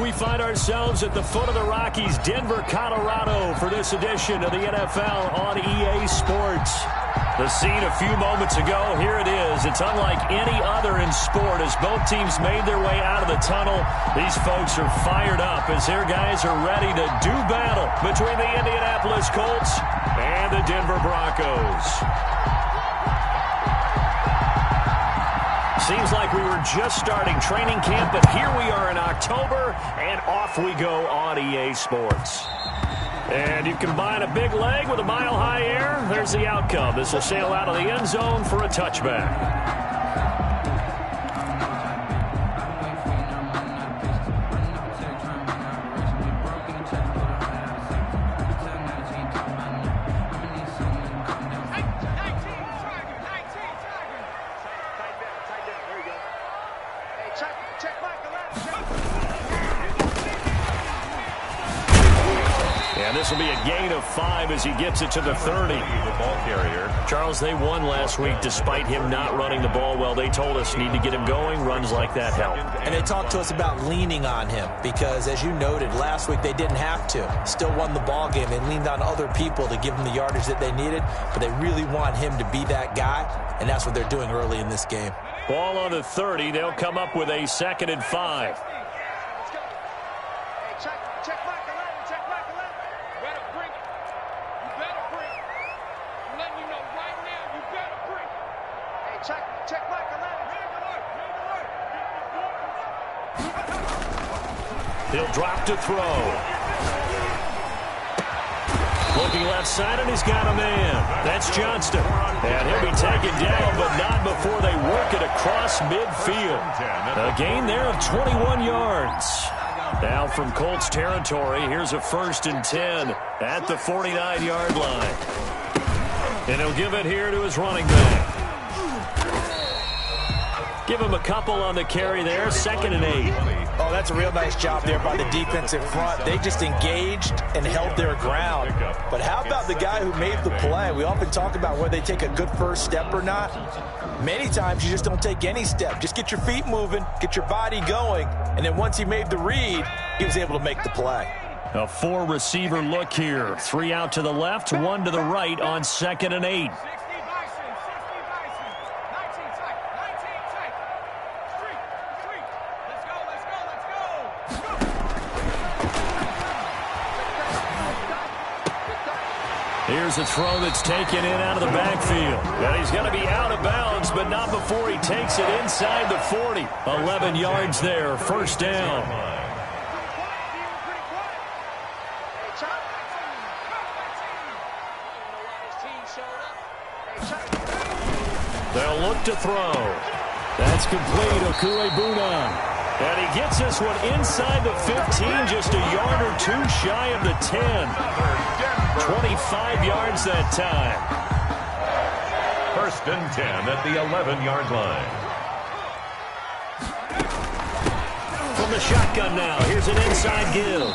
We find ourselves at the foot of the Rockies, Denver, Colorado, for this edition of the NFL on EA Sports. The scene a few moments ago, here it is. It's unlike any other in sport as both teams made their way out of the tunnel. These folks are fired up as their guys are ready to do battle between the Indianapolis Colts and the Denver Broncos. Seems like we were just starting training camp, but here we are in October, and off we go on EA Sports. And you combine a big leg with a mile-high air, there's the outcome. This will sail out of the end zone for a touchback. This will be a gain of 5 as he gets it to the 30. The ball carrier. Charles, they won last week despite him not running the ball well. They told us need to get him going. Runs like that help. And they talked to us about leaning on him because, as you noted, last week they didn't have to. Still won the ball game. They leaned on other people to give them the yardage that they needed, but they really want him to be that guy, and that's what they're doing early in this game. Ball on the 30. They'll come up with a 2nd and 5. He'll drop to throw. Looking left side, and he's got a man. That's Johnston. And he'll be taken down, but not before they work it across midfield. A gain there of 21 yards. Now from Colts territory, here's a 1st and 10 at the 49-yard line. And he'll give it here to his running back. Give him a couple on the carry there, 2nd and 8. Oh, that's a real nice job there by the defensive front. They just engaged and held their ground. But how about the guy who made the play? We often talk about whether they take a good first step or not. Many times you just don't take any step. Just get your feet moving, get your body going, and then once he made the read, he was able to make the play. A 4-receiver look here. 3 out to the left, 1 to the right on 2nd and 8. Here's a throw that's taken in out of the backfield. And he's going to be out of bounds, but not before he takes it inside the 40. 11 yards there, 1st down. They'll look to throw. That's complete, Okuebuna. And he gets this one inside the 15, just a yard or 2 shy of the 10. 25 yards that time. 1st and 10 at the 11-yard line. From the shotgun now, here's an inside give.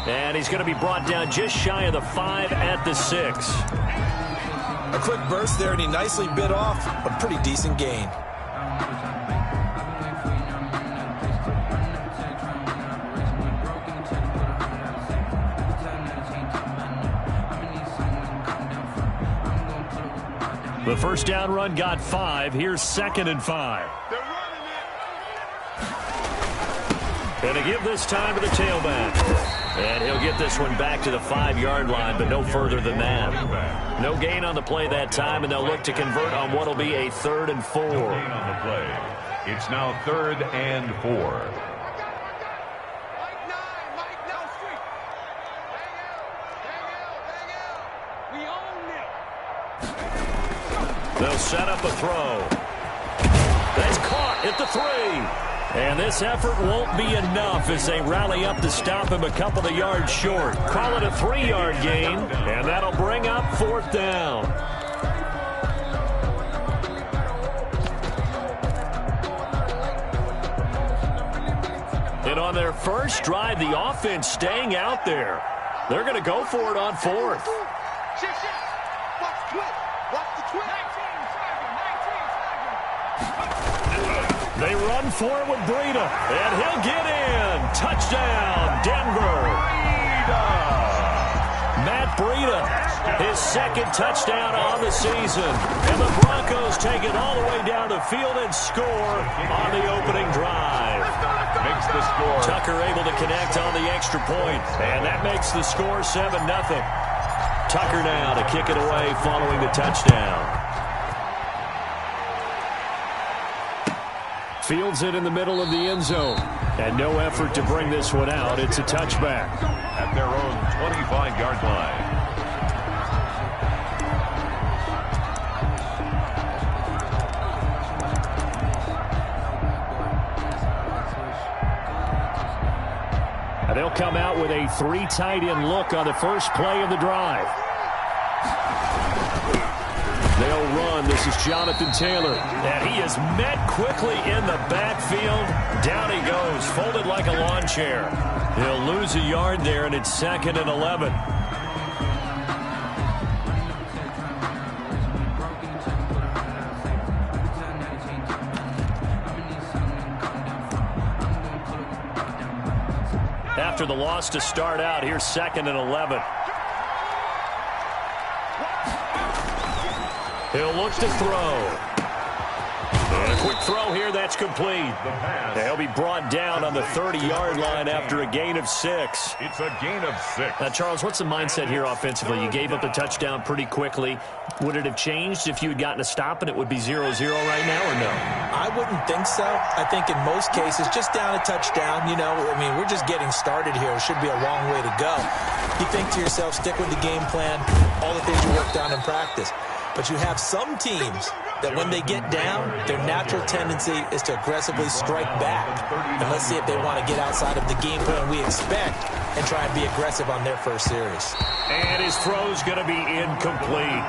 And he's going to be brought down just shy of the 5 at the 6. A quick burst there, and he nicely bit off a pretty decent gain. The 1st down run got 5. Here's 2nd and 5. And to give this time to the tailback. And he'll get this one back to the 5-yard line, but no further than that. No gain on the play that time, and they'll look to convert on what will be a 3rd and 4. No gain on the play. It's now 3rd and 4. They'll set up a throw. That's caught at the 3. And this effort won't be enough as they rally up to stop him a couple of yards short. Call it a 3-yard gain, and that'll bring up 4th down. And on their first drive, the offense staying out there. They're going to go for it on 4th. They run for it with Breida, and he'll get in. Touchdown, Denver. Matt Breida, his second touchdown on the season. And the Broncos take it all the way down the field and score on the opening drive. Makes the score. Tucker able to connect on the extra point, and that makes the score 7-0. Tucker now to kick it away following the touchdown. Fields it in the middle of the end zone. And no effort to bring this one out. It's a touchback. At their own 25-yard line. And they'll come out with a 3 tight end look on the first play of the drive. They'll run. This is Jonathan Taylor. And he is met quickly in the backfield. Down he goes, folded like a lawn chair. He'll lose a yard there, and it's 2nd and 11. After the loss to start out, here's 2nd and 11. He'll look to throw. And a quick throw here, that's complete. He'll be brought down on the 30-yard line after a gain of 6. It's a gain of 6. Now, Charles, what's the mindset here offensively? You gave up the touchdown pretty quickly. Would it have changed if you had gotten a stop and it would be 0-0 right now, or no? I wouldn't think so. I think in most cases, just down a touchdown, you know, I mean, we're just getting started here. It should be a long way to go. You think to yourself, stick with the game plan, all the things you worked on in practice. But you have some teams that when they get down, their natural tendency is to aggressively strike back. And let's see if they want to get outside of the game plan we expect and try and be aggressive on their first series. And his throw's going to be incomplete.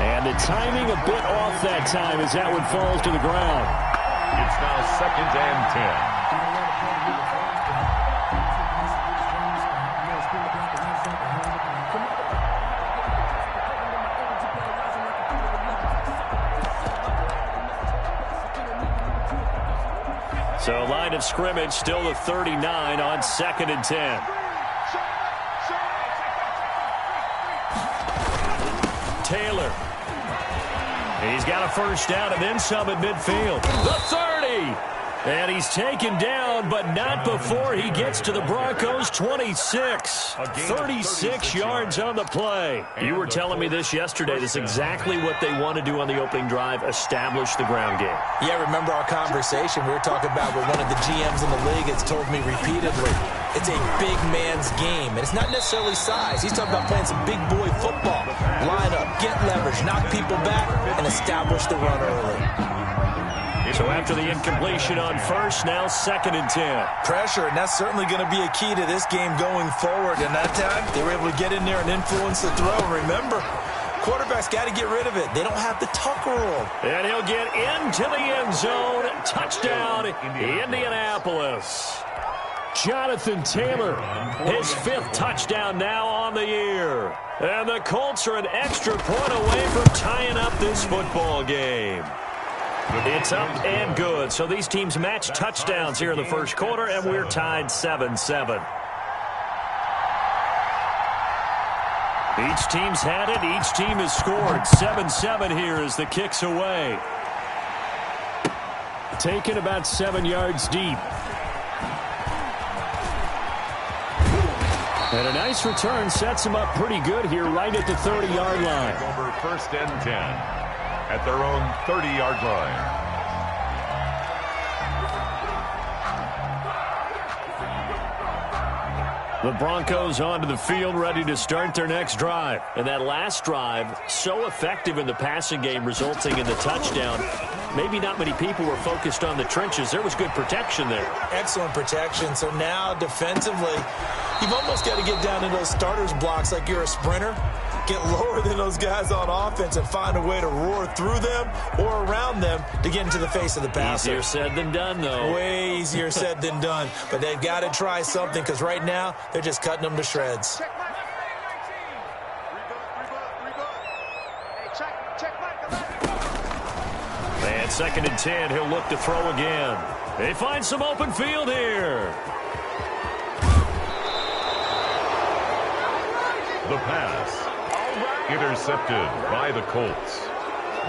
And the timing a bit off that time as that one falls to the ground. It's now 2nd and 10. So line of scrimmage still the 39 on 2nd and 10. Taylor. He's got a first down and then some at midfield. The 30. And he's taken down, but not before he gets to the Broncos' 26. 36 yards on the play. You were telling me this yesterday. This is exactly what they want to do on the opening drive, establish the ground game. Yeah, remember our conversation we were talking about with one of the GMs in the league has told me repeatedly. It's a big man's game, and it's not necessarily size. He's talking about playing some big boy football. Line up, get leverage, knock people back, and establish the run early. So after the incompletion on first, now 2nd and 10. Pressure, and that's certainly going to be a key to this game going forward. And that time, they were able to get in there and influence the throw. Remember, quarterback's got to get rid of it. They don't have the Tucker rule. And he'll get into the end zone. Touchdown, Indianapolis. Jonathan Taylor, his 5th touchdown now on the year. And the Colts are an extra point away from tying up this football game. It's up and good. So these teams match touchdowns here in the first quarter, and we're tied 7-7. Each team's had it. Each team has scored. 7-7 here as the kick's away. Taken about 7 yards deep. And a nice return sets him up pretty good here right at the 30-yard line. Over 1st and 10. At their own 30-yard line. The Broncos onto the field, ready to start their next drive. And that last drive, so effective in the passing game, resulting in the touchdown. Maybe not many people were focused on the trenches. There was good protection there. Excellent protection. So now, defensively, you've almost got to get down in those starters blocks like you're a sprinter. Get lower than those guys on offense and find a way to roar through them or around them to get into the face of the passer. Easier said than done, though. Way easier said than done. But they've got to try something because right now they're just cutting them to shreds. And 2nd and 10. He'll look to throw again. They find some open field here. The pass. Intercepted by the Colts.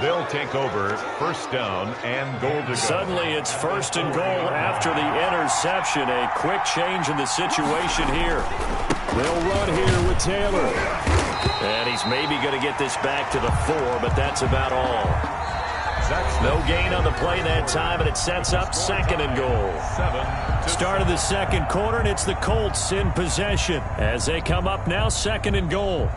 They'll take over 1st down and goal to go. Suddenly it's 1st and goal after the interception. A quick change in the situation here. They'll run here with Taylor. And he's maybe going to get this back to the 4, but that's about all. No gain on the play that time, and it sets up 2nd and goal. Start of the 2nd quarter, and it's the Colts in possession as they come up now 2nd and goal.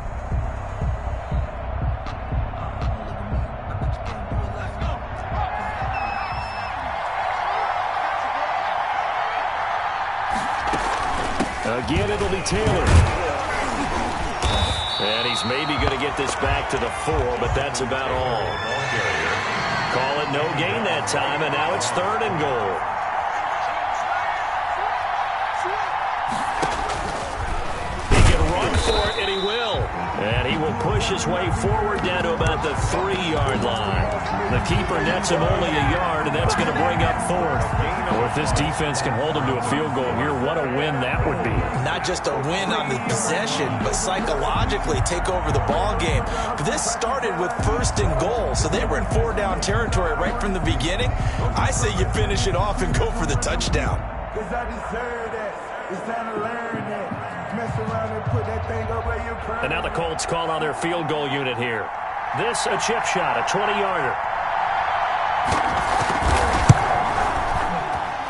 Again, it'll be Taylor. And he's maybe going to get this back to the 4, but that's about all. Call it no gain that time, and now it's 3rd and goal. He can run for it, and he will. And he will push his way forward down to about the 3-yard line. The keeper nets him only a yard, and that's going to bring up 4th. Well, if this defense can hold him to a field goal here, what a win that would be. Not just a win on the possession, but psychologically take over the ball game. But this started with 1st and goal, so they were in 4-down territory right from the beginning. I say you finish it off and go for the touchdown. Because I deserve that. It's time to learn that. Mess around and put that thing up where you're proud. And now the Colts call on their field goal unit here. This a chip shot, a 20-yarder.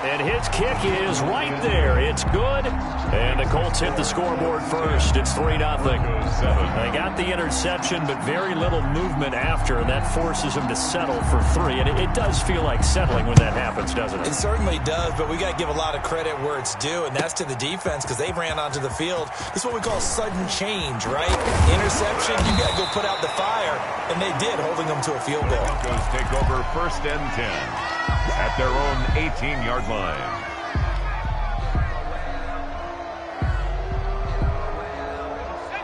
And his kick is right there. It's good. And the Colts hit the scoreboard first. It's 3-0. They got the interception, but very little movement after, and that forces them to settle for 3. And it does feel like settling when that happens, doesn't it? It certainly does, but we got to give a lot of credit where it's due, and that's to the defense because they ran onto the field. This is what we call sudden change, right? Interception, you got to go put out the fire, and they did, holding them to a field goal. Broncos take over 1st and 10 at their own 18-yard line.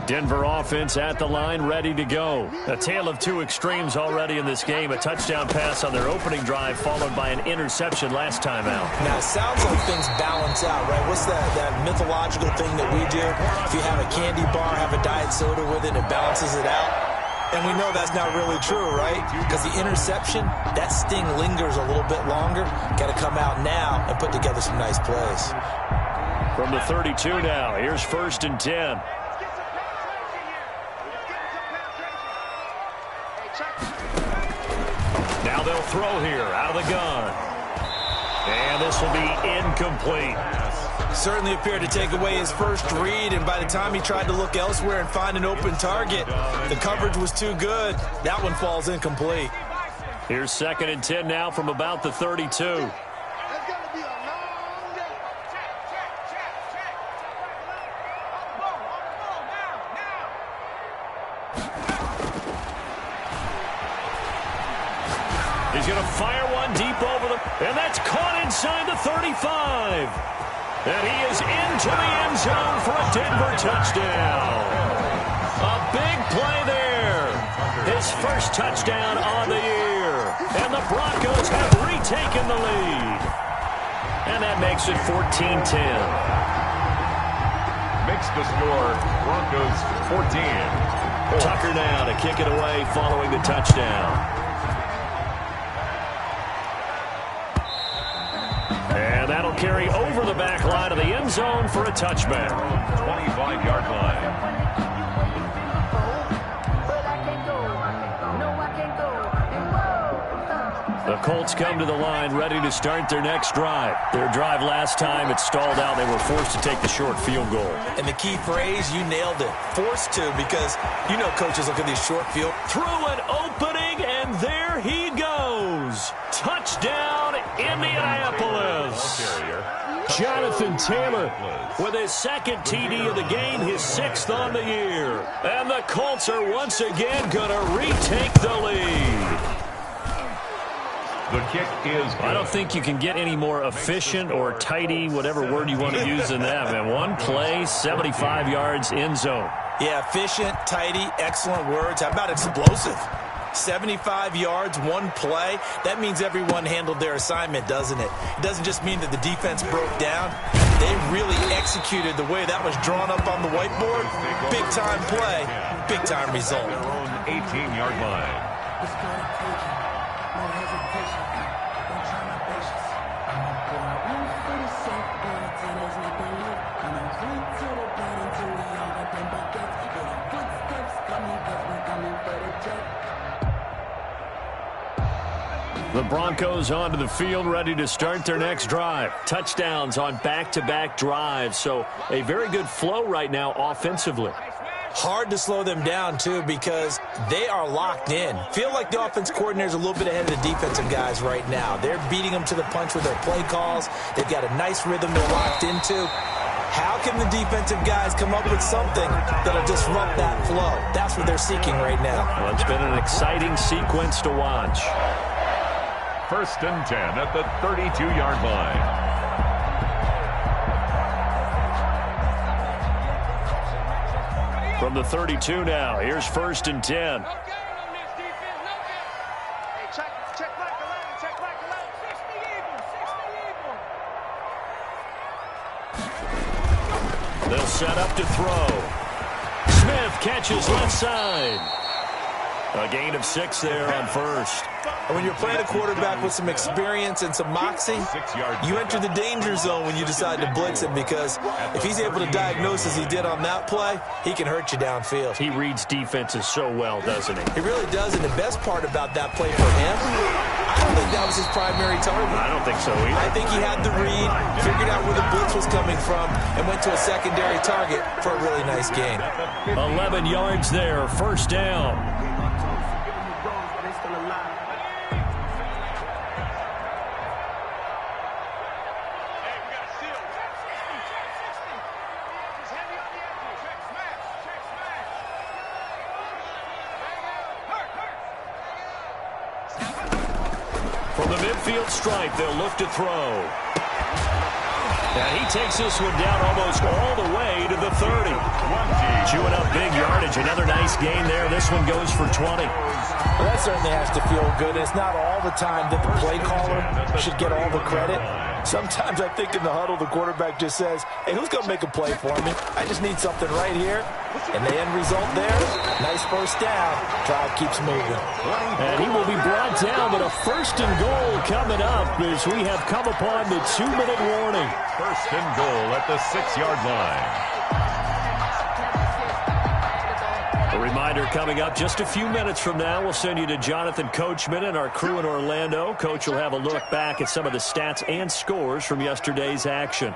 Denver offense at the line, ready to go. A tale of two extremes already in this game. A touchdown pass on their opening drive, followed by an interception last time out. Now, it sounds like things balance out, right? What's that mythological thing that we do? If you have a candy bar, have a diet soda with it, it balances it out. And we know that's not really true, right? Because the interception, that sting lingers a little bit longer. Got to come out now and put together some nice plays. From the 32 now, here's 1st and 10. Now they'll throw here out of the gun. And this will be incomplete. Certainly appeared to take away his first read, and by the time he tried to look elsewhere and find an open target, the coverage was too good. That one falls incomplete. Here's 2nd and 10 now from about the 32. He's going to fire one deep over the... And that's caught inside the 35. And he is into the end zone for a Denver touchdown. A big play there. His first touchdown on the year. And the Broncos have retaken the lead. And that makes it 14-10. Makes the score Broncos 14. Tucker now to kick it away following the touchdown. And that'll carry over the back line of the end zone for a touchback. 25-yard line. The Colts come to the line ready to start their next drive. Their drive last time, it stalled out. They were forced to take the short field goal. And the key phrase, you nailed it. Forced to, because you know coaches look at these short field. Through an opening, and there he goes. Touchdown, Indianapolis. Jonathan Taylor with his second TD of the game, his 6th on the year. And the Colts are once again going to retake the lead. The kick is good. I don't think you can get any more efficient or tidy, whatever word you want to use in that, man. One play, 75 yards, end zone. Yeah, efficient, tidy, excellent words. How about explosive? 75 yards, one play. That means everyone handled their assignment, doesn't it? It doesn't just mean that the defense broke down. They really executed the way that was drawn up on the whiteboard. Big-time play, big-time result. Their own 18-yard line. The Broncos onto the field, ready to start their next drive. Touchdowns on back-to-back drives, so a very good flow right now offensively. Hard to slow them down, too, because they are locked in. Feel like the offense coordinator is a little bit ahead of the defensive guys right now. They're beating them to the punch with their play calls. They've got a nice rhythm they're locked into. How can the defensive guys come up with something that'll disrupt that flow? That's what they're seeking right now. Well, it's been an exciting sequence to watch. 1st and 10 at the 32-yard line. From the 32 now, here's 1st and 10. They'll set up to throw. Smith catches left side. A gain of 6 there on first. And when you're playing a quarterback with some experience and some moxie, you enter the danger zone when you decide to blitz him, because if he's able to diagnose as he did on that play, he can hurt you downfield. He reads defenses so well, doesn't he? He really does, and the best part about that play for him, I don't think that was his primary target. I don't think so either. I think he had the read, figured out where the blitz was coming from, and went to a secondary target for a really nice gain. 11 yards there, 1st down. From the midfield stripe, they'll look to throw. And he takes this one down almost all the way to the 30. Chewing up big yardage. Another nice gain there. This one goes for 20. Well, that certainly has to feel good. It's not all the time that the play caller should get all the credit. Sometimes I think in the huddle, the quarterback just says, hey, who's going to make a play for me? I just need something right here. And the end result there, nice 1st down. Drive keeps moving. And he will be brought down, but a 1st and goal coming up as we have come upon the 2-minute warning. 1st and goal at the 6-yard line. A reminder coming up just a few minutes from now. We'll send you to Jonathan Coachman and our crew in Orlando. Coach will have a look back at some of the stats and scores from yesterday's action.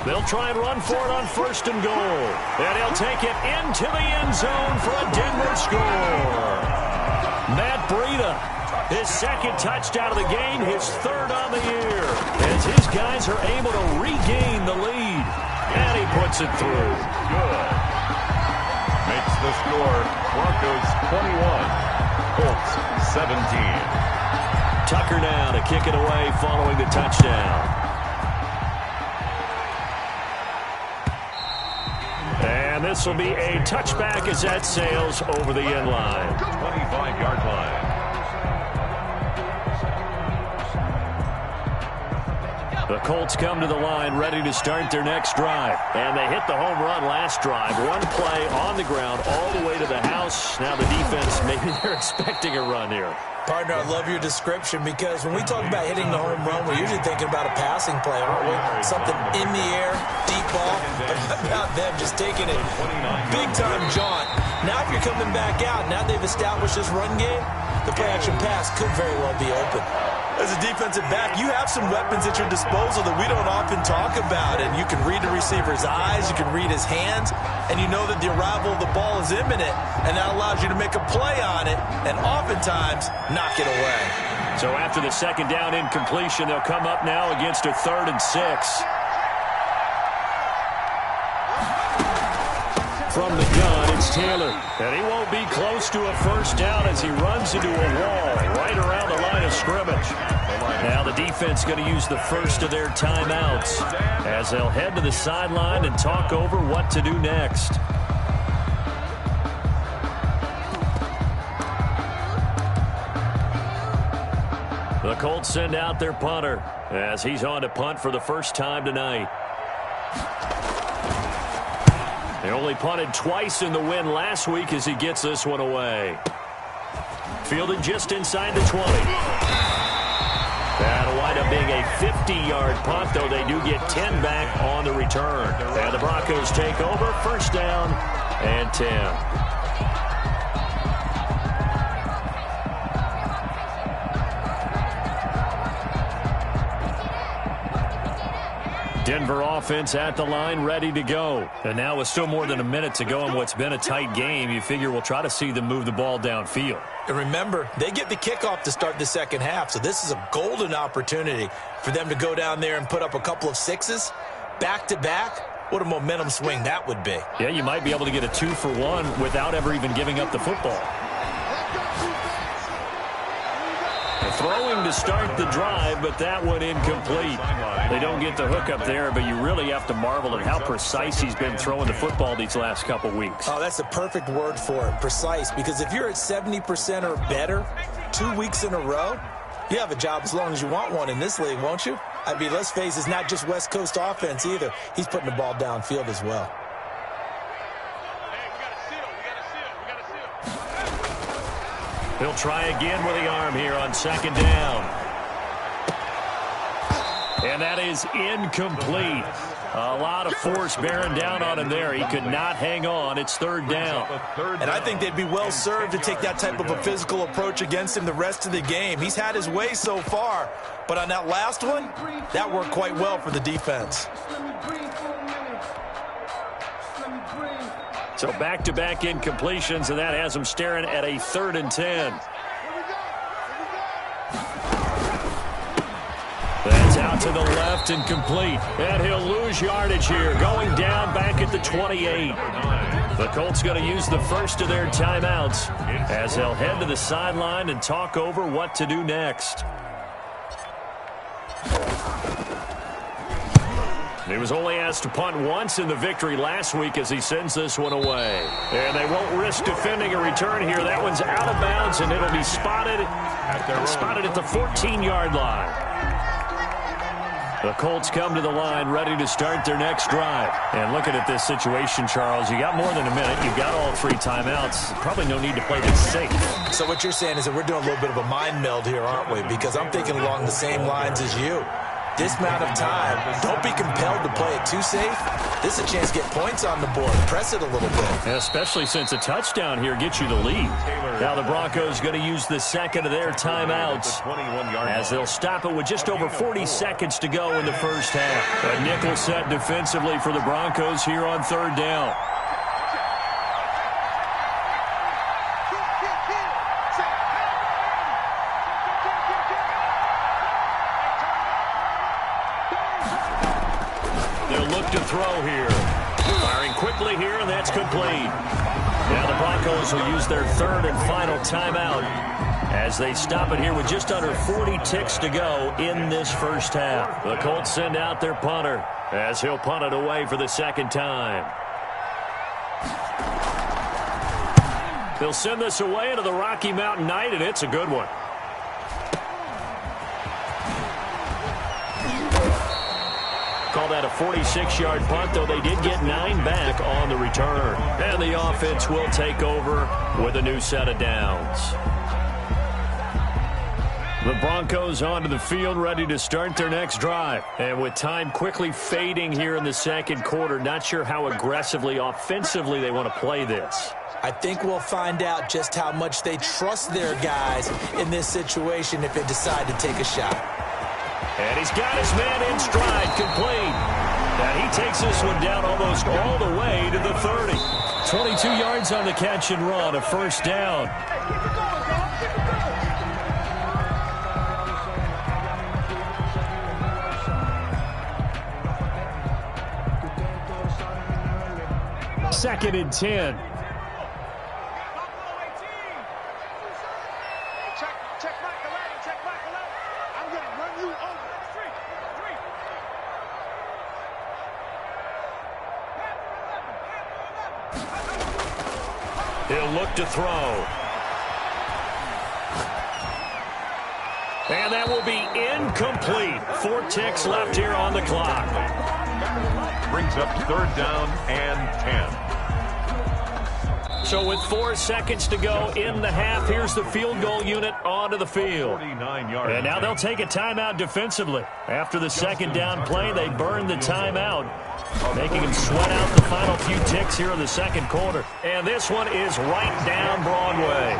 They'll try and run for it on 1st and goal. And he'll take it into the end zone for a Denver score. Matt Breida, his 2nd touchdown of the game, his 3rd on the year, as his guys are able to regain the lead. And he puts it through. Good. Makes the score Broncos 21, Colts 17. Tucker now to kick it away following the touchdown. And this will be a touchback as that sails over the end line. 25-yard line. The Colts come to the line ready to start their next drive. And they hit the home run last drive. One play on the ground all the way to the house. Now the defense, maybe they're expecting a run here. Partner, I love your description, because when we talk about hitting the home run, we're usually thinking about a passing play, aren't we? Something in the air, deep ball. But how about them just taking it big-time jaunt? Now if you're coming back out, now they've established this run game, the play-action pass could very well be open. As a defensive back, you have some weapons at your disposal that we don't often talk about. And you can read the receiver's eyes, you can read his hands, and you know that the arrival of the ball is imminent, and that allows you to make a play on it and oftentimes knock it away. So after the 2nd down incompletion, they'll come up now against a 3rd and 6. From the gun, it's Taylor. And he won't be close to a 1st down as he runs into a wall right around the line of scrimmage. Now the defense going to use the first of their timeouts as they'll head to the sideline and talk over what to do next. The Colts send out their punter as he's on to punt for the first time tonight. They only punted twice in the win last week as he gets this one away. Fielded just inside the 20. That'll wind up being a 50-yard punt, though they do get 10 back on the return. And the Broncos take over, first down and 10. Denver offense at the line, ready to go. And now with still more than a minute to go in what's been a tight game, you figure we'll try to see them move the ball downfield. And remember, they get the kickoff to start the second half, so this is a golden opportunity for them to go down there and put up a couple of sixes back-to-back. What a momentum swing that would be. Yeah, you might be able to get a 2-for-1 without ever even giving up the football. Throwing to start the drive, but that one incomplete. They don't get the hook up there, but you really have to marvel at how precise he's been throwing the football these last couple weeks. Oh, that's the perfect word for it, precise, because if you're at 70% or better 2 weeks in a row, you have a job as long as you want one in this league, won't you? I mean, let's face it, it's not just West Coast offense either. He's putting the ball downfield as well. He'll try again with the arm here on second down. And that is incomplete. A lot of force bearing down on him there. He could not hang on. It's third down. And I think they'd be well served to take that type of a physical approach against him the rest of the game. He's had his way so far. But on that last one, that worked quite well for the defense. So back-to-back incompletions, and that has him staring at a 3rd and 10. That's out to the left and complete. And he'll lose yardage here, going down back at the 28. The Colts going to use the first of their timeouts as they'll head to the sideline and talk over what to do next. He was only asked to punt once in the victory last week as he sends this one away. And they won't risk defending a return here. That one's out of bounds, and it'll be spotted at the 14-yard line. The Colts come to the line ready to start their next drive. And looking at this situation, Charles, you got more than a minute. You've got all 3 timeouts. Probably no need to play this safe. So what you're saying is that we're doing a little bit of a mind meld here, aren't we? Because I'm thinking along the same lines as you. This amount of time, don't be compelled to play it too safe. This is a chance to get points on the board. Press it a little bit. Yeah, especially since a touchdown here gets you the lead. Now the Broncos going to use the second of their timeouts as they'll stop it with just over 40 seconds to go in the first half. A nickel set defensively for the Broncos here on 3rd down. To throw here. Firing quickly here, and that's complete. Now the Broncos will use their 3rd and final timeout as they stop it here with just under 40 ticks to go in this first half. The Colts send out their punter as he'll punt it away for the second time. They'll send this away into the Rocky Mountain Night, and it's a good one. Call that a 46-yard punt, though they did get 9 back on the return. And the offense will take over with a new set of downs. The Broncos onto the field ready to start their next drive. And with time quickly fading here in the second quarter, not sure how aggressively, offensively they want to play this. I think we'll find out just how much they trust their guys in this situation if they decide to take a shot. And he's got his man in stride, complete. And he takes this one down almost all the way to the 30. 22 yards on the catch and run, a first down. Second and 10. He'll look to throw. And that will be incomplete. 4 ticks left here on the clock. Brings up 3rd down and 10. So with 4 seconds to go in the half, here's the field goal unit onto the field. And now they'll take a timeout defensively. After the 2nd down play, they burn the timeout, making them sweat out the final few ticks here in the 2nd quarter. And this one is right down Broadway.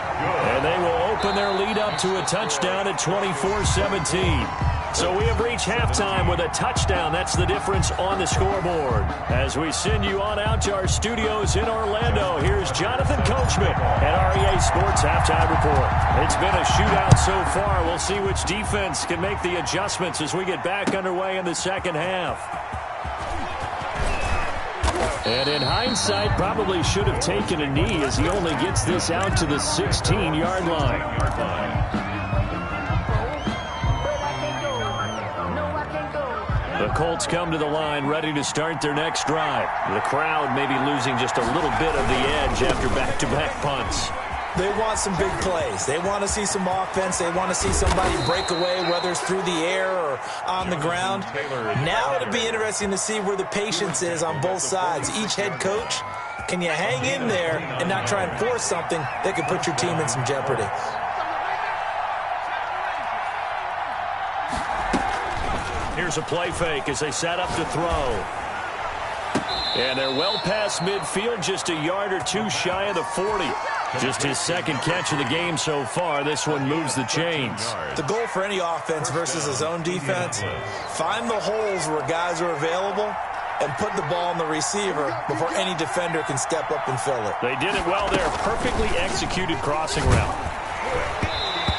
And they will open their lead up to a touchdown at 24-17. So we have reached halftime with a touchdown. That's the difference on the scoreboard. As we send you on out to our studios in Orlando, here's Jonathan Coachman at REA Sports Halftime Report. It's been a shootout so far. We'll see which defense can make the adjustments as we get back underway in the 2nd half. And in hindsight, probably should have taken a knee as he only gets this out to the 16-yard line. The Colts come to the line ready to start their next drive. The crowd may be losing just a little bit of the edge after back-to-back punts. They want some big plays. They want to see some offense. They want to see somebody break away, whether it's through the air or on the ground. Now it'll be interesting to see where the patience is on both sides. Each head coach, can you hang in there and not try and force something that could put your team in some jeopardy? Here's a play fake as they set up to throw. And they're well past midfield, just a yard or two shy of the 40. Just his 2nd catch of the game so far. This one moves the chains. The goal for any offense versus his own defense, find the holes where guys are available and put the ball in the receiver before any defender can step up and fill it. They did it well there. Perfectly executed crossing route.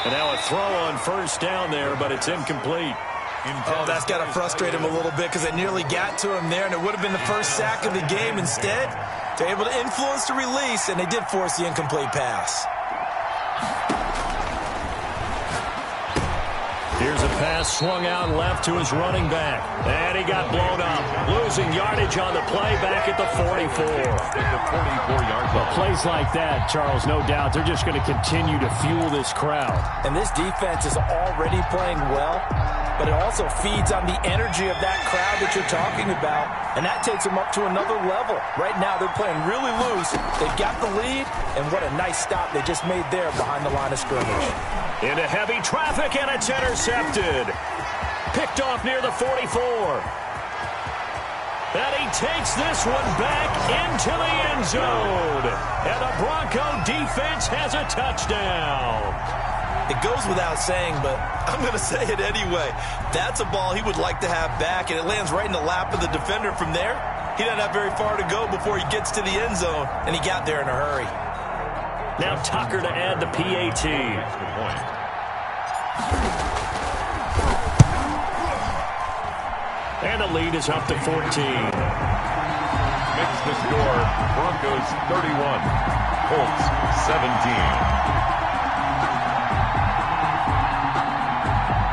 And now a throw on 1st down there, but it's incomplete. Oh, that's got to frustrate him a little bit because they nearly got to him there, and it would have been the first sack of the game. Instead, they're able to influence the release, and they did force the incomplete pass. Here's a pass swung out left to his running back. And he got blown up. Losing yardage on the play back at the 44. Well, plays like that, Charles, no doubt, they're just going to continue to fuel this crowd. And this defense is already playing well, but it also feeds on the energy of that crowd that you're talking about, and that takes them up to another level. Right now, they're playing really loose. They've got the lead, and what a nice stop they just made there behind the line of scrimmage. Into heavy traffic, and it's intercepted. Picked off near the 44. And he takes this one back into the end zone. And the Bronco defense has a touchdown. It goes without saying, but I'm going to say it anyway. That's a ball he would like to have back, and it lands right in the lap of the defender from there. He doesn't have very far to go before he gets to the end zone, and he got there in a hurry. Now Tucker to add the PAT. Good point. And the lead is up to 14. Makes the score Broncos 31, Colts 17.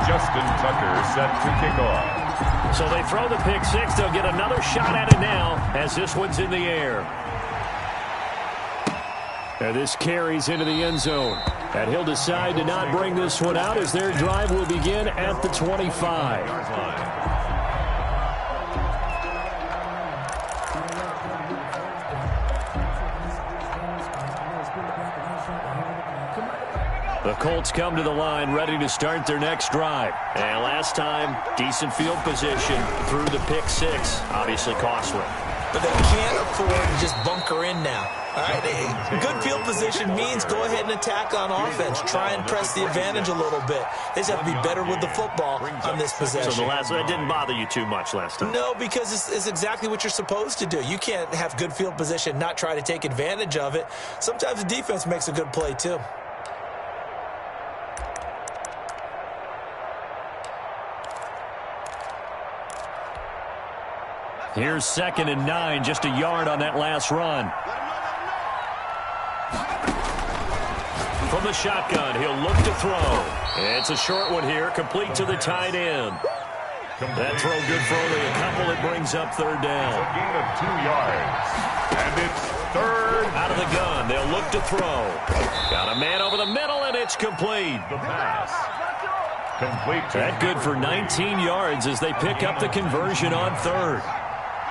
Justin Tucker set to kick off. So they throw the pick six. They'll get another shot at it now as this one's in the air. And this carries into the end zone. And he'll decide to not bring this one out as their drive will begin at the 25. The Colts come to the line ready to start their next drive. And last time, decent field position through the pick six. Obviously costly. But they can't afford to just bunker in now. All right, good field position means go ahead and attack on offense. Try and press the advantage a little bit. They just have to be better with the football on this possession. So that didn't bother you too much last time? No, because it's exactly what you're supposed to do. You can't have good field position, not try to take advantage of it. Sometimes the defense makes a good play too. Here's 2nd and 9, just a yard on that last run. From the shotgun, he'll look to throw. It's a short one here, complete to the tight end. That throw good for only a couple. It brings up 3rd down. A gain of 2 yards. And it's 3rd. Out of the gun, they'll look to throw. Got a man over the middle, and it's complete. The pass. Complete. That good for 19 yards as they pick up the conversion on third.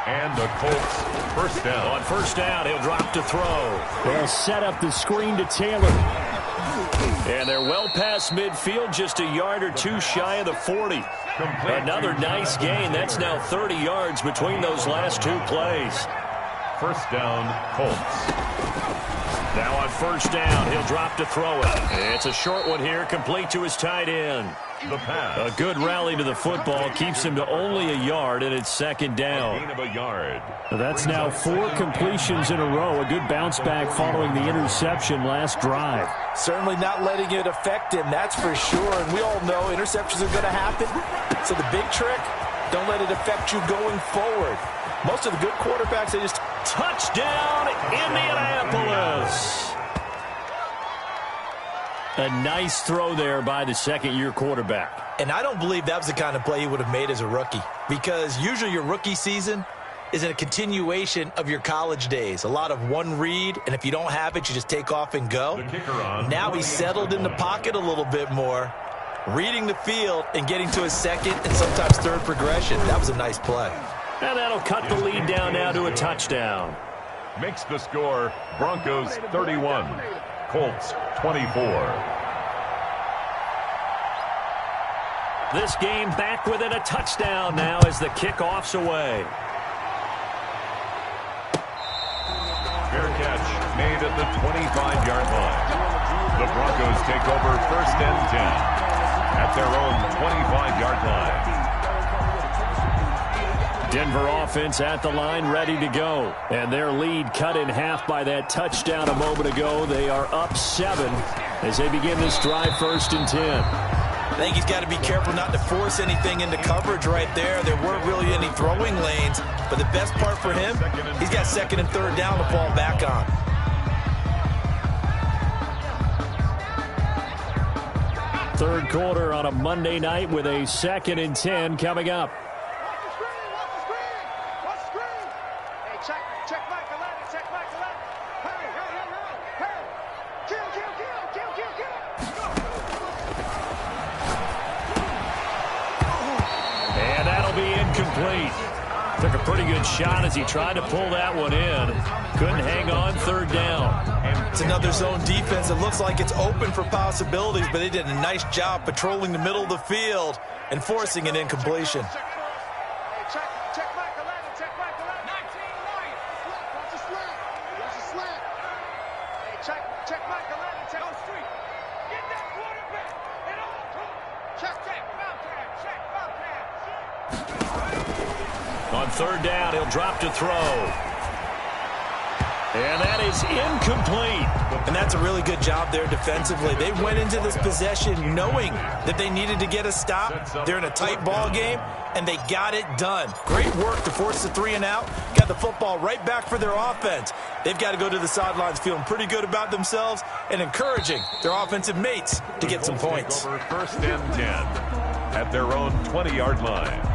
And the Colts first down. On first down, he'll drop to throw. They'll set up the screen to Taylor. And they're well past midfield, just a yard or two shy of the 40. Another nice gain. That's now 30 yards between those last two plays. First down, Colts. Now on first down, he'll drop to throw it. It's a short one here, complete to his tight end. The pass. A good rally to the football keeps him to only a yard, and it's second down. Gain of a yard. That's now 4 completions in a row. A good bounce back following the interception last drive. Certainly not letting it affect him, that's for sure. And we all know interceptions are going to happen. So the big trick, don't let it affect you going forward. Most of the good quarterbacks, they just... Touchdown, Indianapolis! A nice throw there by the second-year quarterback. And I don't believe that was the kind of play he would have made as a rookie, because usually your rookie season is in a continuation of your college days. A lot of one read, and if you don't have it, you just take off and go. Now he's settled in the pocket a little bit more, reading the field and getting to his second and sometimes third progression. That was a nice play. And that'll cut the lead down now to a touchdown. Makes the score Broncos 31, Colts 24. This game back within a touchdown now as the kickoff's away. Fair catch made at the 25-yard line. The Broncos take over first and 10 at their own 25-yard line. Denver offense at the line, ready to go. And their lead cut in half by that touchdown a moment ago. They are up 7 as they begin this drive first and 10. I think he's got to be careful not to force anything into coverage right there. There weren't really any throwing lanes. But the best part for him, he's got second and third down to fall back on. Third quarter on a Monday night with a second and 10 coming up. Took a pretty good shot as he tried to pull that one in. Couldn't hang on third down. It's another zone defense. It looks like it's open for possibilities, but they did a nice job patrolling the middle of the field and forcing an incompletion. On third down, he'll drop to throw. And that is incomplete. And that's a really good job there defensively. They went into this possession knowing that they needed to get a stop. They're in a tight ball game, and they got it done. Great work to force the 3 and out. Got the football right back for their offense. They've got to go to the sidelines feeling pretty good about themselves and encouraging their offensive mates to get some points. Over first and 10 at their own 20-yard line.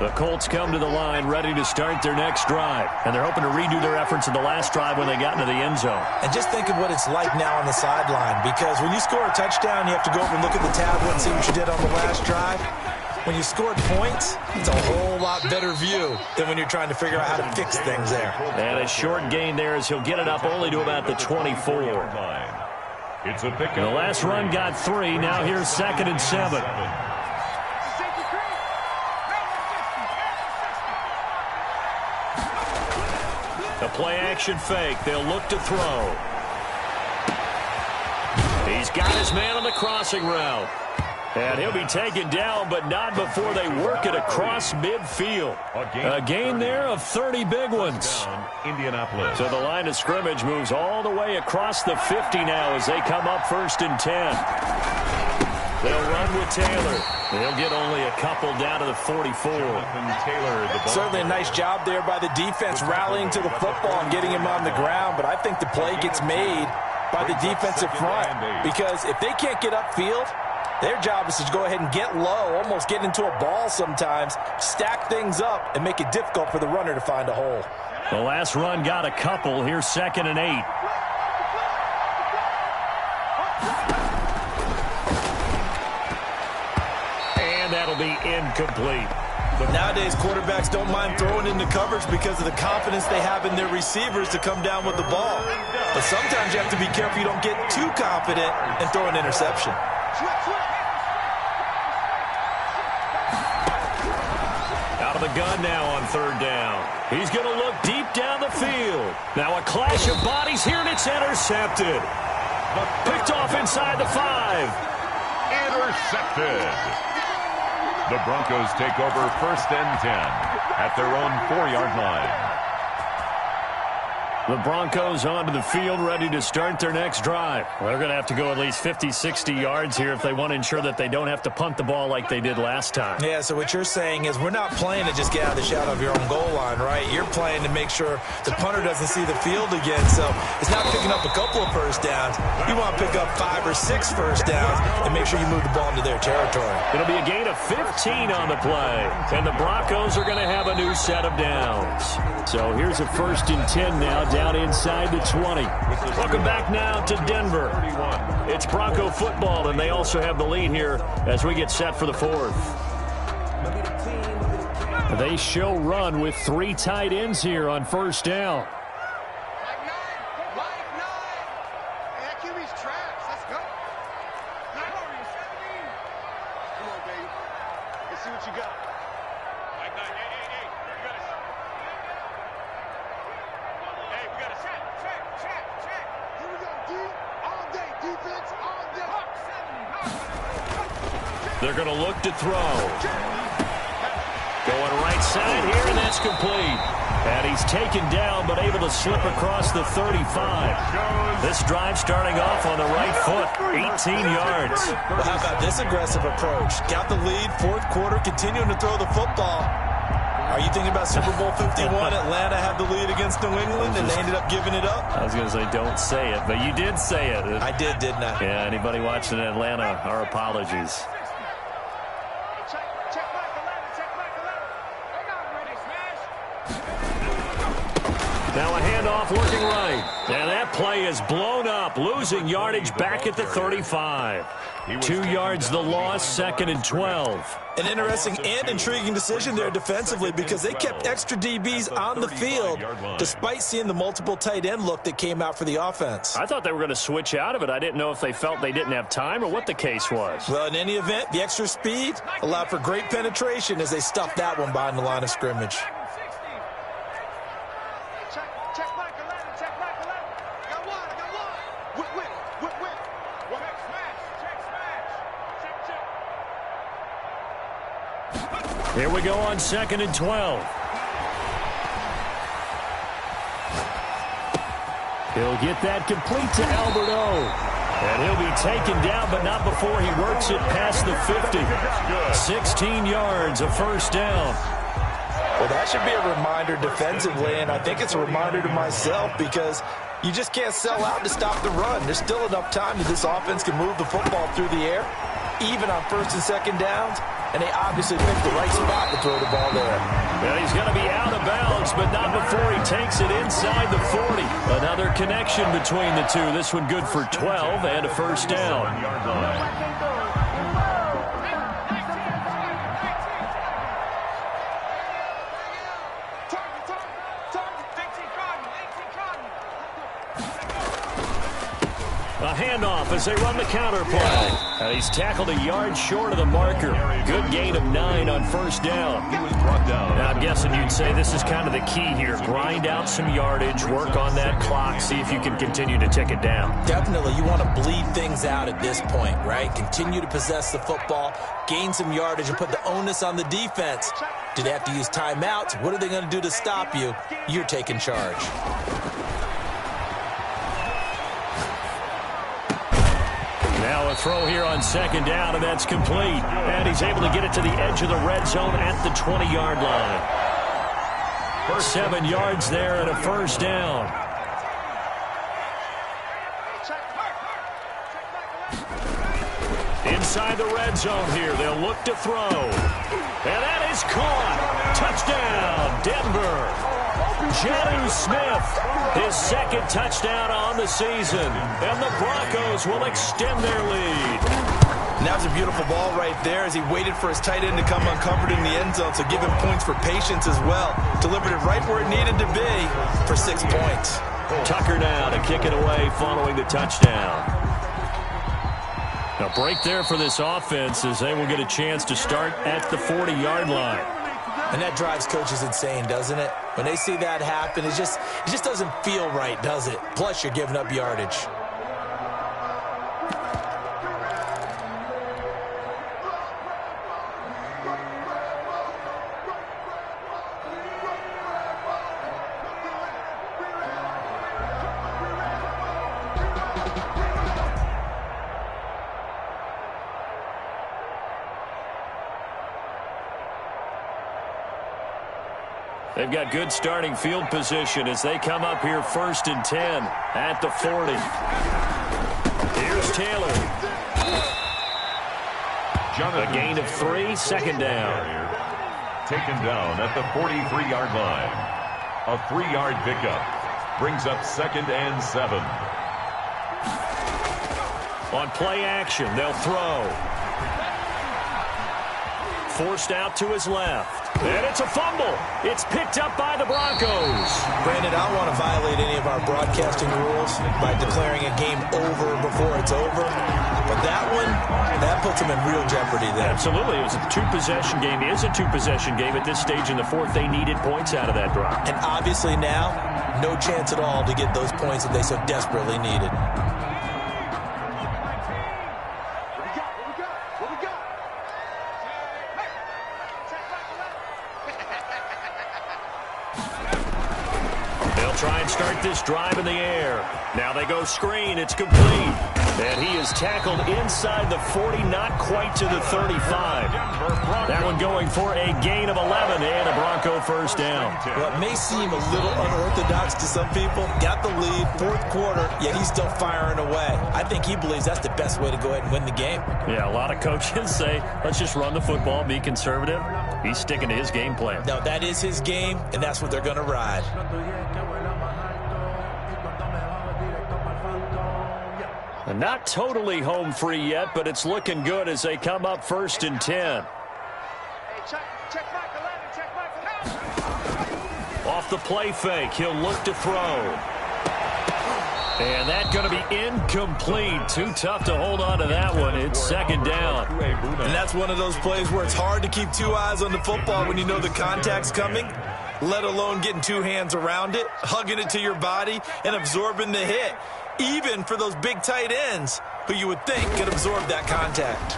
The Colts come to the line ready to start their next drive. And they're hoping to redo their efforts in the last drive when they got into the end zone. And just think of what it's like now on the sideline, because when you score a touchdown, you have to go over and look at the tablet and see what you did on the last drive. When you scored points, it's a whole lot better view than when you're trying to figure out how to fix things there. And a short gain there as he'll get it up only to about the 24. It's a pick. The last run got 3. Now here's second and 7. A play-action fake. They'll look to throw. He's got his man on the crossing route. And he'll be taken down, but not before they work it across midfield. A gain there of 30 big ones. Indianapolis. So the line of scrimmage moves all the way across the 50 now as they come up first and 10. They'll run with Taylor. They'll get only a couple down to the 44. Certainly a nice job there by the defense rallying to the football and getting him on the ground, but I think the play gets made by the defensive front because if they can't get upfield, their job is to go ahead and get low, almost get into a ball sometimes, stack things up, and make it difficult for the runner to find a hole. The last run got a couple. Here's 2nd and 8. And that'll be incomplete. Nowadays, quarterbacks don't mind throwing into coverage because of the confidence they have in their receivers to come down with the ball. But sometimes you have to be careful you don't get too confident and throw an interception. Out of the gun now on 3rd down. He's going to look deep down the field. Now a clash of bodies here, and it's intercepted. Picked off inside the 5. Intercepted. The Broncos take over 1st and 10 at their own 4-yard line. The Broncos onto the field, ready to start their next drive. Well, they're going to have to go at least 50, 60 yards here if they want to ensure that they don't have to punt the ball like they did last time. Yeah, so what you're saying is we're not playing to just get out of the shadow of your own goal line, right? You're playing to make sure the punter doesn't see the field again. So it's not picking up a couple of first downs. You want to pick up 5 or 6 first downs and make sure you move the ball into their territory. It'll be a gain of 15 on the play. And the Broncos are going to have a new set of downs. So here's a 1st and 10 now, down inside the 20. Welcome back now to Denver. It's Bronco football, and they also have the lead here as we get set for the 4th. They show run with 3 tight ends here on 1st down. They're going to look to throw. Going right side here, and that's complete. And he's taken down, but able to slip across the 35. This drive starting off on the right foot, 18 yards. Well, how about this aggressive approach? Got the lead, 4th quarter, continuing to throw the football. Are you thinking about Super Bowl 51? Atlanta had the lead against New England, and they ended up giving it up? I was going to say, don't say it, but you did say it. I did, didn't I? Yeah, anybody watching Atlanta, our apologies. Now a handoff working right. And that play is blown up, losing yardage back at the 35. 2 yards the loss, 2nd and 12. An interesting and intriguing decision there defensively because they kept extra DBs on the field despite seeing the multiple tight end look that came out for the offense. I thought they were going to switch out of it. I didn't know if they felt they didn't have time or what the case was. Well, in any event, the extra speed allowed for great penetration as they stuffed that one behind the line of scrimmage. Here we go on 2nd and 12. He'll get that complete to Alberto. And he'll be taken down, but not before he works it past the 50. 16 yards, a 1st down. Well, that should be a reminder defensively, and I think it's a reminder to myself because you just can't sell out to stop the run. There's still enough time that this offense can move the football through the air, even on 1st and 2nd downs. And they obviously picked the right spot to throw the ball there. Well, he's going to be out of bounds, but not before he takes it inside the 40. Another connection between the two. This one good for 12 and a 1st down. A handoff as they run the counter play. And he's tackled a yard short of the marker. Good gain of 9 on 1st down. He was brought down. Now, I'm guessing you'd say this is kind of the key here. Grind out some yardage, work on that clock, see if you can continue to tick it down. Definitely. You want to bleed things out at this point, right? Continue to possess the football, gain some yardage, and put the onus on the defense. Do they have to use timeouts? What are they going to do to stop you? You're taking Now a throw here on second down, and that's complete. And he's able to get it to the edge of the red zone at the 20-yard line. 7 yards there and a first down. Inside the red zone here, they'll look to throw. And that is caught. Touchdown, Denver. Jonnu Smith, his second touchdown on the season. And the Broncos will extend their lead. And that was a beautiful ball right there as he waited for his tight end to come uncovered in the end zone, so give him points for patience as well. Delivered it right where it needed to be for 6 points. Tucker now to kick it away following the touchdown. A break there for this offense as they will get a chance to start at the 40-yard line. And that drives coaches insane, doesn't it? When they see that happen, it just doesn't feel right, does it? Plus, you're giving up yardage. They've got good starting field position as they come up here 1st and 10 at the 40. Here's Taylor. A gain of 3, second down. Taken down at the 43-yard line. A 3-yard pickup brings up 2nd and 7. On play action, they'll throw. Forced out to his left. And it's a fumble. It's picked up by the Broncos. Brandon, I don't want to violate any of our broadcasting rules by declaring a game over before it's over. But that one, that puts them in real jeopardy there. Absolutely. It was a two-possession game. It is a two-possession game at this stage in the fourth. They needed points out of that drive. And obviously now, no chance at all to get those points that they so desperately needed. Try and start this drive in the air. Now they go screen. It's complete. And he is tackled inside the 40, not quite to the 35. That one going for a gain of 11 and a Bronco first down. Well, it may seem a little unorthodox to some people. Got the lead, 4th quarter, yet he's still firing away. I think he believes that's the best way to go ahead and win the game. Yeah, a lot of coaches say, let's just run the football, be conservative. He's sticking to his game plan. No, that is his game, and that's what they're going to ride. Not totally home free yet, but it's looking good as they come up 1st and 10. Off the play fake, he'll look to throw. And that's going to be incomplete. Too tough to hold on to that one. It's 2nd down. And that's one of those plays where it's hard to keep 2 eyes on the football when you know the contact's coming, let alone getting 2 hands around it, hugging it to your body, and absorbing the hit. Even for those big tight ends who you would think could absorb that contact.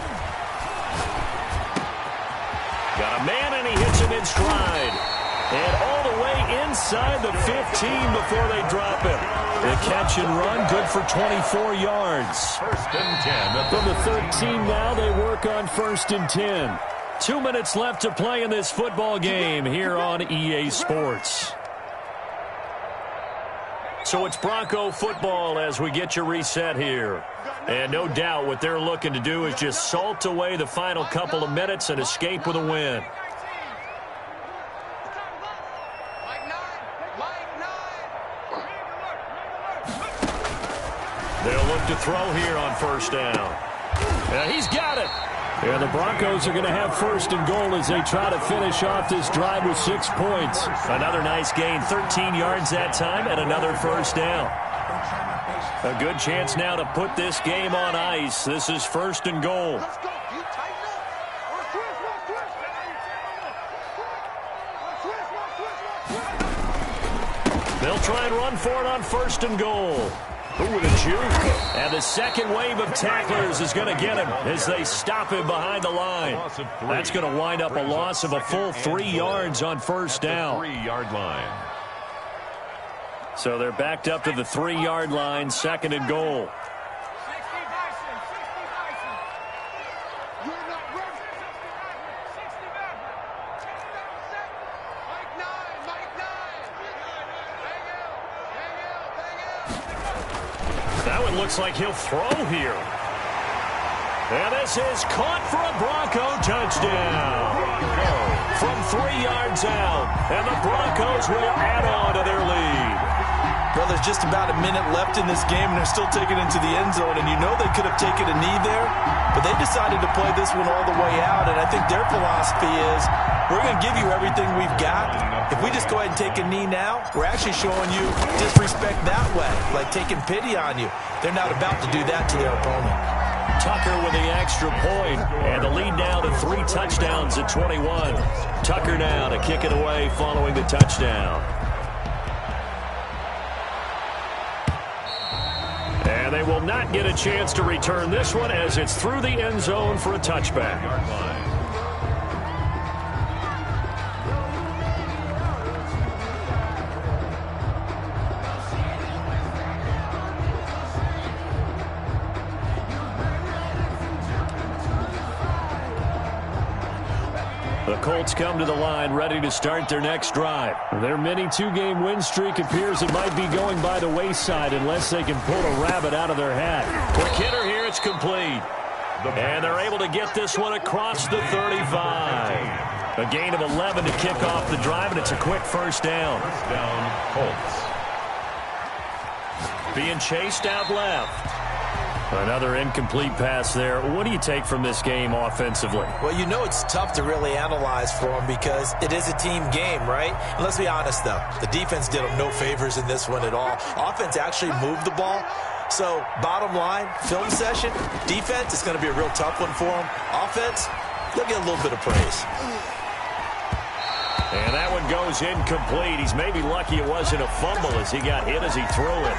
Got a man, and he hits him in stride. And all the way inside the 15 before they drop him. The catch and run, good for 24 yards. 1st and 10. From the 13 now, they work on 1st and 10. 2 minutes left to play in this football game here on EA Sports. So it's Bronco football as we get you reset here. And no doubt what they're looking to do is just salt away the final couple of minutes and escape with a win. They'll look to throw here on 1st down. And he's got it. And the Broncos are going to have 1st and goal as they try to finish off this drive with 6 points. Another nice gain, 13 yards that time, and another 1st down. A good chance now to put this game on ice. This is 1st and goal. They'll try and run for it on 1st and goal. Ooh, with a juke. And the second wave of tacklers is going to get him as they stop him behind the line. That's going to wind up a loss of a full 3 yards on 1st down. 3-yard line. So they're backed up to the 3-yard line, 2nd and goal. So it looks like he'll throw here. And this is caught for a Bronco touchdown. From 3 yards out. And the Broncos will add on to their lead. Well, there's just about a minute left in this game, and they're still taking it into the end zone. And you know they could have taken a knee there, but they decided to play this one all the way out. And I think their philosophy is, we're going to give you everything we've got. If we just go ahead and take a knee now, we're actually showing you disrespect that way, like taking pity on you. They're not about to do that to their opponent. Tucker with the extra point, and the lead now to 3 touchdowns at 21. Tucker now to kick it away following the touchdown. And they will not get a chance to return this one as it's through the end zone for a touchback. The Colts come to the line ready to start their next drive. Their mini 2-game win streak appears it might be going by the wayside unless they can pull a rabbit out of their hat. Quick hitter here, it's complete. And they're able to get this one across the 35. A gain of 11 to kick off the drive, and it's a quick first down. First down, Colts. Being chased out left. Another incomplete pass there. What do you take from this game offensively? Well, you know it's tough to really analyze for them because it is a team game, right? And let's be honest, though. The defense did them no favors in this one at all. Offense actually moved the ball. So, bottom line, film session, defense is going to be a real tough one for them. Offense, they'll get a little bit of praise. And that one goes incomplete. He's maybe lucky it wasn't a fumble as he got hit as he threw it.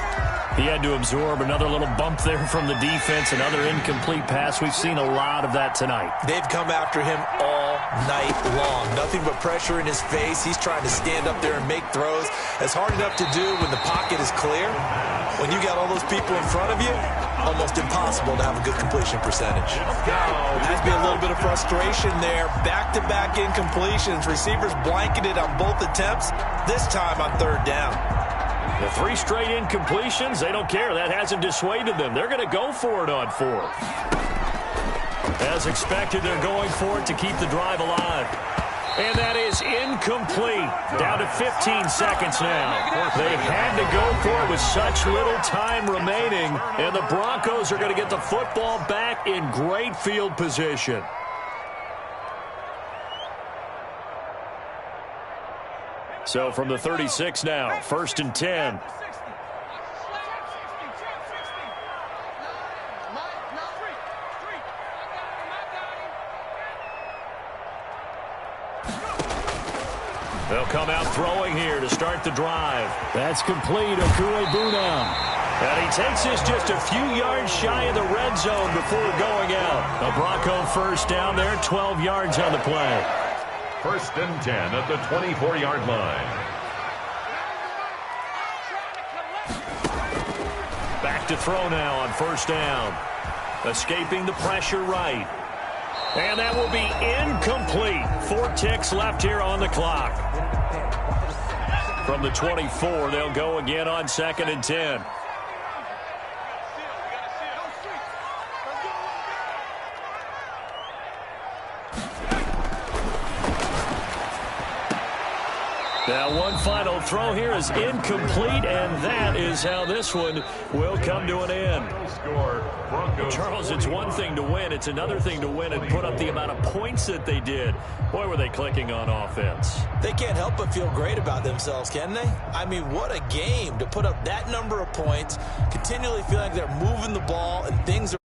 He had to absorb another little bump there from the defense, another incomplete pass. We've seen a lot of that tonight. They've come after him all night long. Nothing but pressure in his face. He's trying to stand up there and make throws. It's hard enough to do when the pocket is clear. When you got all those people in front of you, almost impossible to have a good completion percentage. Has to be a little bit of frustration there. Back-to-back incompletions. Receivers blanketed on both attempts, this time on 3rd down. The 3 straight incompletions, they don't care. That hasn't dissuaded them. They're going to go for it on 4th. As expected, they're going for it to keep the drive alive. And that is incomplete. Down to 15 seconds now. They had to go for it with such little time remaining. And the Broncos are going to get the football back in great field position. So from the 36 now, 1st and 10. They'll come out throwing here to start the drive. That's complete. Okuegbuna. And he takes this just a few yards shy of the red zone before going out. A Bronco first down there, 12 yards on the play. 1st and 10 at the 24-yard line. Back to throw now on 1st down. Escaping the pressure right. And that will be incomplete. 4 ticks left here on the clock. From the 24, they'll go again on 2nd and 10. Now one final throw here is incomplete, and that is how this one will come to an end. Charles, it's one thing to win. It's another thing to win and put up the amount of points that they did. Boy, were they clicking on offense. They can't help but feel great about themselves, can they? I mean, what a game to put up that number of points, continually feel like they're moving the ball and things are